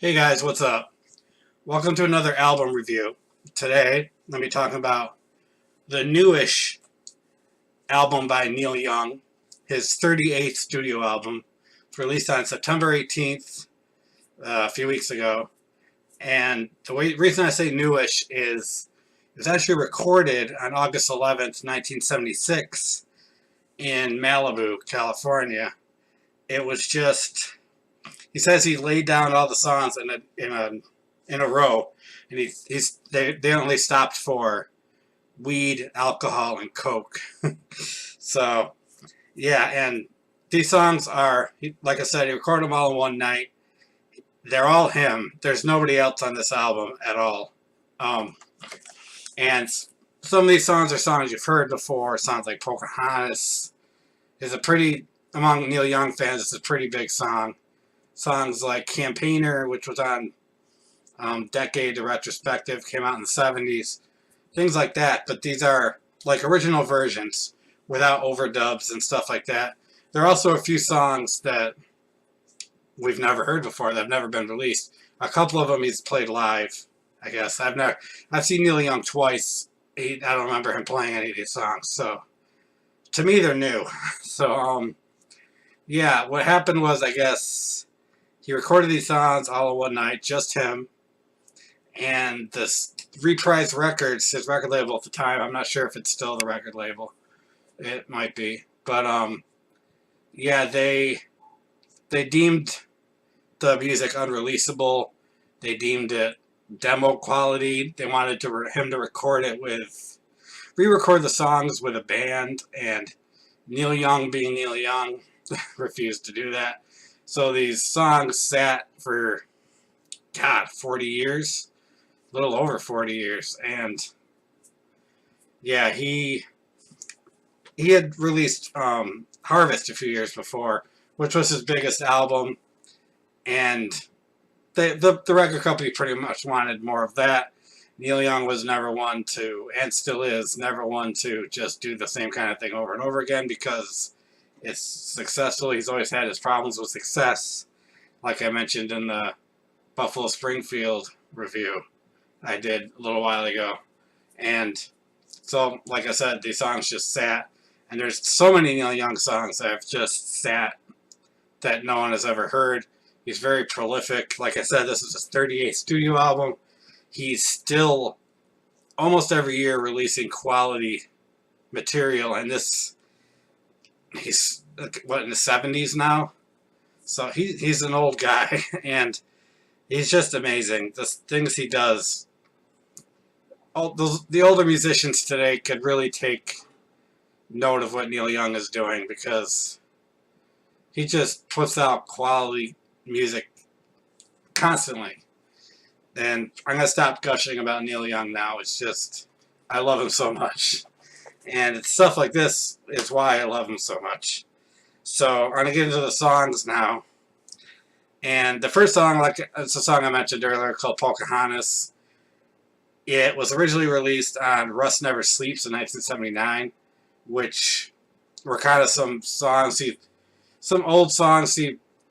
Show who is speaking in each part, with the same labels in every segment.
Speaker 1: Hey guys, what's up? Welcome to another album review. Today, let me talk about the newish album by Neil Young, his 38th studio album. It's released on September 18th, a few weeks ago. And reason I say newish is it was actually recorded on August 11th, 1976 in Malibu, California. It was just he says he laid down all the songs in a row, and they only stopped for weed, alcohol, and coke. So yeah, and these songs are, like I said, he recorded them all in one night. They're all him. There's nobody else on this album at all. Um, and some of these songs are songs you've heard before. Songs like Pocahontas is a pretty, among Neil Young fans, it's a pretty big song. Songs like Campaigner, which was on Decade, the retrospective, came out in the 70s. Things like that, but these are like original versions without overdubs and stuff like that. There are also a few songs that we've never heard before that have never been released. A couple of them he's played live, I guess. I've seen Neil Young twice. I don't remember him playing any of these songs, so to me they're new. So yeah, what happened was, I guess he recorded these songs all in one night, just him. And this Reprise Records, his record label at the time, I'm not sure if it's still the record label. It might be. But yeah, they deemed the music unreleasable. They deemed it demo quality. They wanted him to record it re-record the songs with a band, and Neil Young, being Neil Young, refused to do that. So these songs sat for, 40 years, a little over 40 years, and yeah, he had released Harvest a few years before, which was his biggest album, and the record company pretty much wanted more of that. Neil Young was never one to, and still is, never one to just do the same kind of thing over and over again because it's successful. He's always had his problems with success, like I mentioned in the Buffalo Springfield review I did a little while ago. And so, like I said, these songs just sat. And there's so many Neil Young songs that have just sat that no one has ever heard. He's very prolific. Like I said, this is his 38th studio album. He's still almost every year releasing quality material. And he's, what, in the 70s now? So he's an old guy. And he's just amazing. The things he does. The older musicians today could really take note of what Neil Young is doing because he just puts out quality music constantly. And I'm going to stop gushing about Neil Young now. It's just, I love him so much. And it's stuff like this is why I love him so much. So I'm going to get into the songs now. And the first song, it's a song I mentioned earlier called Pocahontas. It was originally released on Rust Never Sleeps in 1979, which were kind of some old songs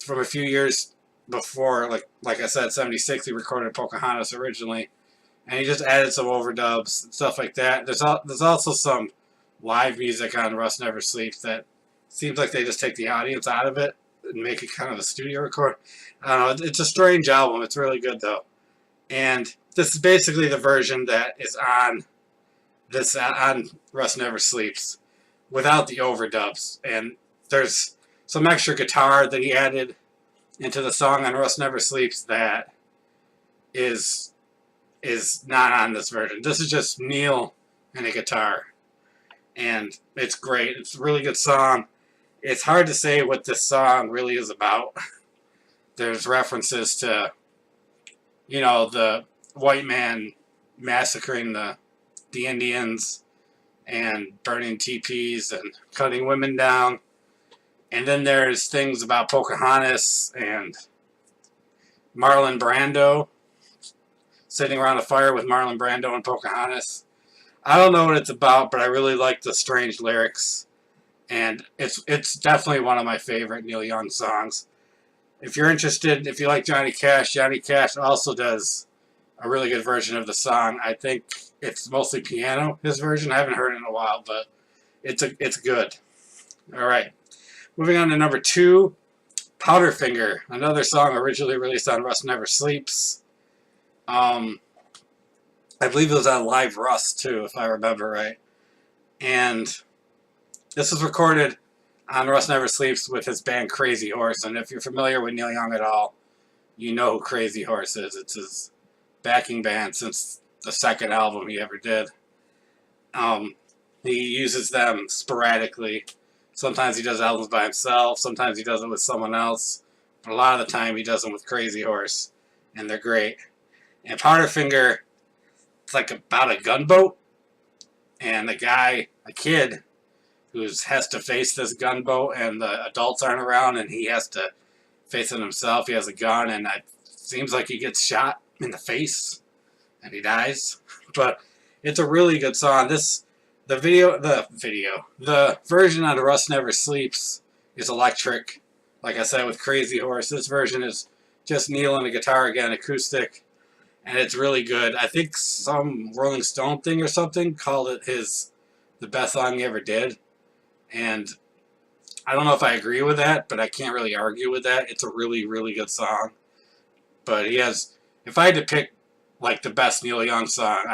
Speaker 1: from a few years before. Like I said, 76, he recorded Pocahontas originally, and he just added some overdubs and stuff like that. There's also some live music on Rust Never Sleeps that seems like they just take the audience out of it and make it kind of a studio record. I don't know. It's a strange album. It's really good though, and this is basically the version that is on Rust Never Sleeps without the overdubs. And there's some extra guitar that he added into the song on Rust Never Sleeps that is not on this version. This is just Neil and a guitar. And it's great. It's a really good song. It's hard to say what this song really is about. There's references to, the white man massacring the Indians and burning teepees and cutting women down. And then there's things about Pocahontas and Marlon Brando, sitting around a fire with Marlon Brando and Pocahontas. I don't know what it's about, but I really like the strange lyrics. And it's definitely one of my favorite Neil Young songs. If you're interested, if you like Johnny Cash also does a really good version of the song. I think it's mostly piano, his version. I haven't heard it in a while, but it's good. All right. Moving on to number 2, Powderfinger, another song originally released on Rust Never Sleeps. I believe it was on Live Rust too, if I remember right. And this was recorded on Rust Never Sleeps with his band Crazy Horse. And if you're familiar with Neil Young at all, you know who Crazy Horse is. It's his backing band since the second album he ever did. He uses them sporadically. Sometimes he does albums by himself. Sometimes he does it with someone else. But a lot of the time he does them with Crazy Horse. And they're great. And Powderfinger, it's like about a gunboat. And the guy, a kid, who has to face this gunboat, and the adults aren't around, and he has to face it himself. He has a gun, and it seems like he gets shot in the face, and he dies. But it's a really good song. The version on Rust Never Sleeps is electric. Like I said, with Crazy Horse, this version is just Neil and a guitar again, acoustic, and it's really good. I think some Rolling Stone thing or something called it the best song he ever did. And I don't know if I agree with that, but I can't really argue with that. It's a really, really good song. But if I had to pick like the best Neil Young song,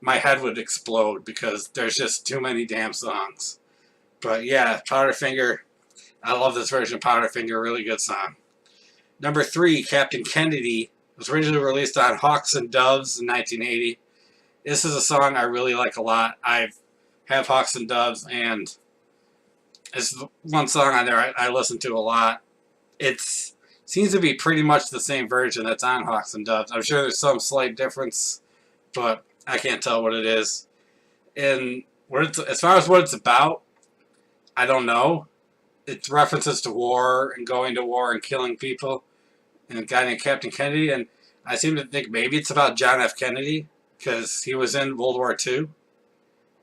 Speaker 1: my head would explode because there's just too many damn songs. But yeah, Powderfinger, I love this version of Powderfinger, really good song. Number 3, Captain Kennedy, was originally released on Hawks and Doves in 1980. This is a song I really like a lot. I have Hawks and Doves, and it's one song on there I listen to a lot. It seems to be pretty much the same version that's on Hawks and Doves. I'm sure there's some slight difference, but I can't tell what it is. And as far as what it's about, I don't know. It's references to war and going to war and killing people, and a guy named Captain Kennedy. And I seem to think maybe it's about John F. Kennedy, because he was in World War II.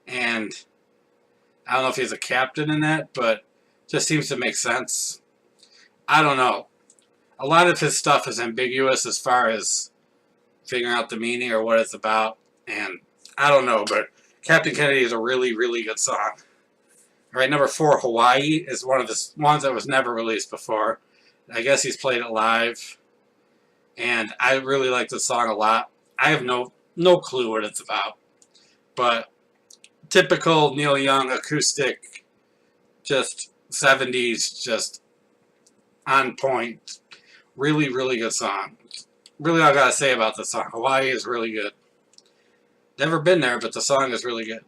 Speaker 1: And I don't know if he's a captain in that, but it just seems to make sense. I don't know. A lot of his stuff is ambiguous as far as figuring out the meaning or what it's about. And I don't know, but Captain Kennedy is a really, really good song. All right, number 4, Hawaii, is one of the ones that was never released before. I guess he's played it live. And I really like this song a lot. I have no clue what it's about. But typical Neil Young acoustic, just 70s, just on point. Really, really good song. Really all I gotta say about this song. Hawaii is really good. Never been there, but the song is really good.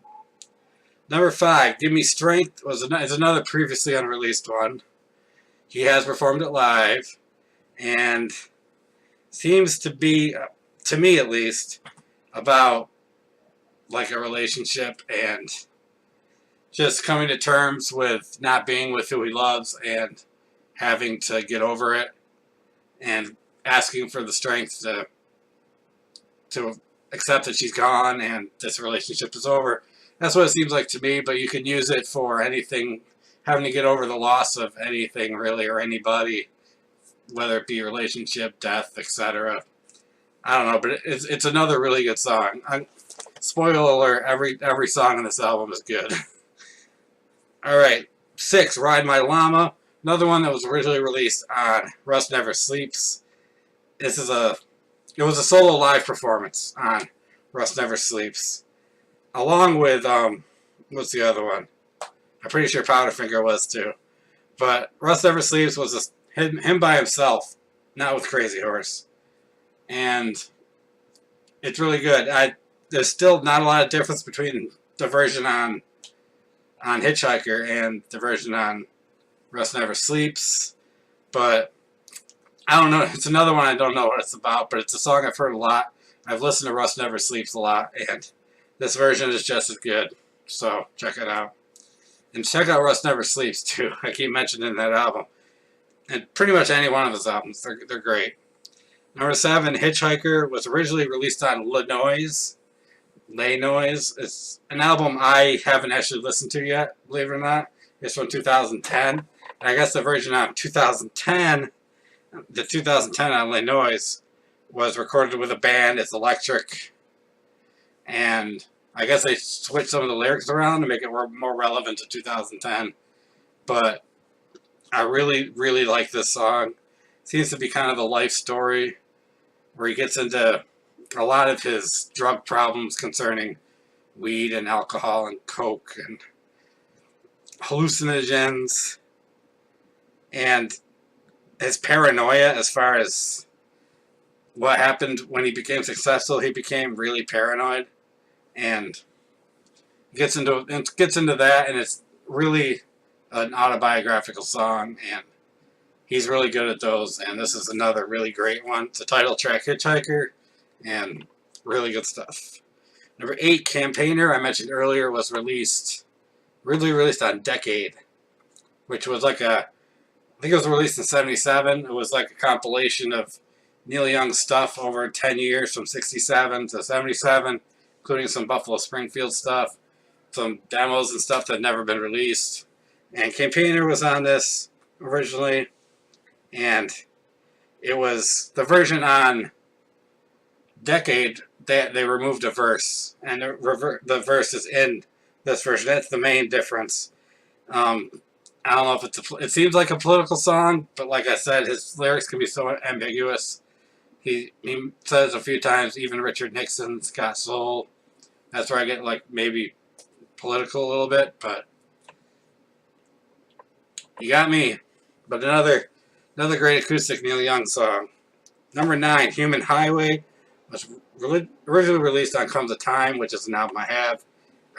Speaker 1: Number 5, Give Me Strength, is another previously unreleased one. He has performed it live, and seems to be, to me at least, about like a relationship and just coming to terms with not being with who he loves and having to get over it and asking for the strength to accept that she's gone and this relationship is over. That's what it seems like to me, but you can use it for anything, having to get over the loss of anything really or anybody, whether it be relationship, death, etc. I don't know, but it's another really good song. Spoiler alert, every song on this album is good. Alright, 6, Ride My Llama. Another one that was originally released on Rust Never Sleeps. It was a solo live performance on Rust Never Sleeps. Along with, what's the other one? I'm pretty sure Powderfinger was too. But Rust Never Sleeps was him by himself, not with Crazy Horse. And it's really good. There's still not a lot of difference between the version on Hitchhiker and the version on Rust Never Sleeps. But I don't know. It's another one I don't know what it's about, but it's a song I've heard a lot. I've listened to Rust Never Sleeps a lot, and this version is just as good. So check it out. And check out Rust Never Sleeps too. I keep mentioning that album. And pretty much any one of his albums. They're great. Number 7, Hitchhiker, was originally released on Le Noise. It's an album I haven't actually listened to yet, believe it or not. It's from 2010. And I guess the version on 2010 The 2010 on Illinois was recorded with a band. It's electric, and I guess they switched some of the lyrics around to make it more relevant to 2010. But I really, really like this song. It seems to be kind of a life story where he gets into a lot of his drug problems concerning weed and alcohol and coke and hallucinogens and his paranoia as far as what happened when he became successful. He became really paranoid and gets into that, and it's really an autobiographical song, and he's really good at those, and this is another really great one. It's the title track, Hitchhiker, and really good stuff. Number 8, Campaigner, I mentioned earlier, was released on Decade, which was like I think it was released in 77. It was like a compilation of Neil Young's stuff over 10 years from 67 to 77, including some Buffalo Springfield stuff, some demos and stuff that had never been released. And Campaigner was on this originally, and it was the version on Decade that they removed a verse, and the verse is in this version. That's the main difference. I don't know if it seems like a political song, but like I said, his lyrics can be so ambiguous. He says a few times, even Richard Nixon's got soul. That's where I get like maybe political a little bit, but you got me. But another great acoustic Neil Young song. Number 9, Human Highway, was originally released on Comes a Time, which is an album I have.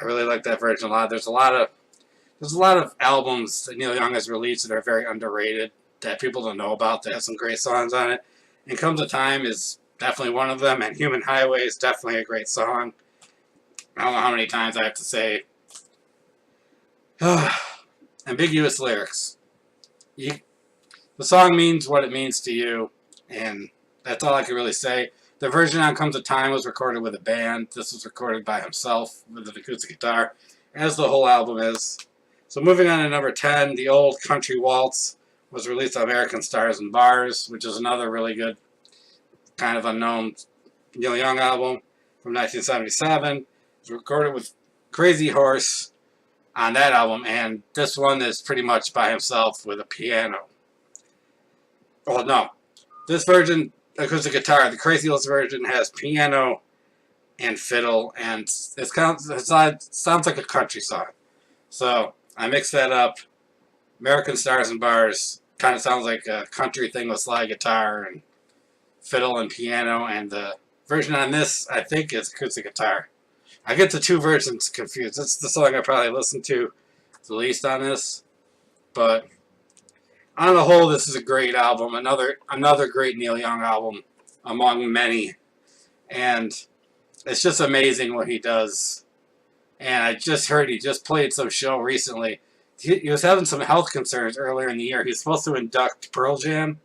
Speaker 1: I really like that version a lot. There's a lot of albums that Neil Young has released that are very underrated that people don't know about that have some great songs on it. And Comes a Time is definitely one of them, and Human Highway is definitely a great song. I don't know how many times I have to say ambiguous lyrics. The song means what it means to you, and that's all I can really say. The version on Comes a Time was recorded with a band. This was recorded by himself with an acoustic guitar, as the whole album is. So moving on to number 10, The Old Country Waltz was released on American Stars and Bars, which is another really good, kind of unknown Neil Young album from 1977. It was recorded with Crazy Horse on that album, and this one is pretty much by himself with a piano. Well, no. This version, acoustic guitar, the Crazy Horse version has piano and fiddle, and it sounds like a country song. So I mixed that up. American Stars and Bars kind of sounds like a country thing with slide guitar and fiddle and piano, and the version on this, I think, is acoustic guitar. I get the two versions confused. It's the song I probably listened to the least on this, but on the whole, this is a great album. Another great Neil Young album among many, and it's just amazing what he does. And I just heard he just played some show recently. He was having some health concerns earlier in the year. He was supposed to induct Pearl Jam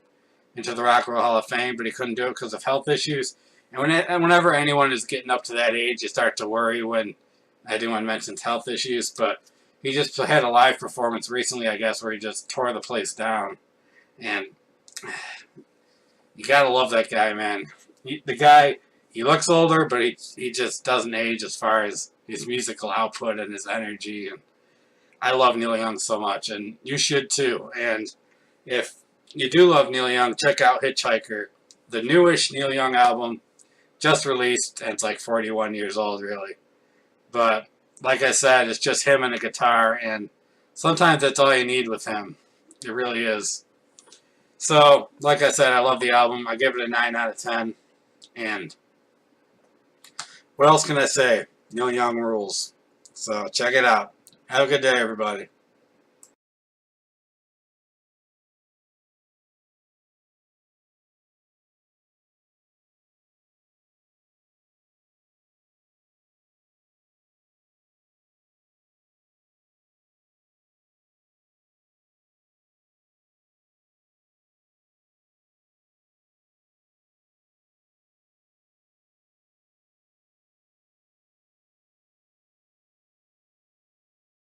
Speaker 1: into the Rock and Roll Hall of Fame, but he couldn't do it because of health issues. And whenever anyone is getting up to that age, you start to worry when anyone mentions health issues. But he just had a live performance recently, I guess, where he just tore the place down. And you gotta love that guy, man. He looks older, but he just doesn't age as far as his musical output and his energy. And I love Neil Young so much, and you should too. And if you do love Neil Young, check out Hitchhiker, the newish Neil Young album, just released, and it's like 41 years old, really. But like I said, it's just him and a guitar, and sometimes that's all you need with him. It really is. So, like I said, I love the album. I give it a 9 out of 10. And what else can I say? Neil Young rules. So check it out. Have a good day, everybody.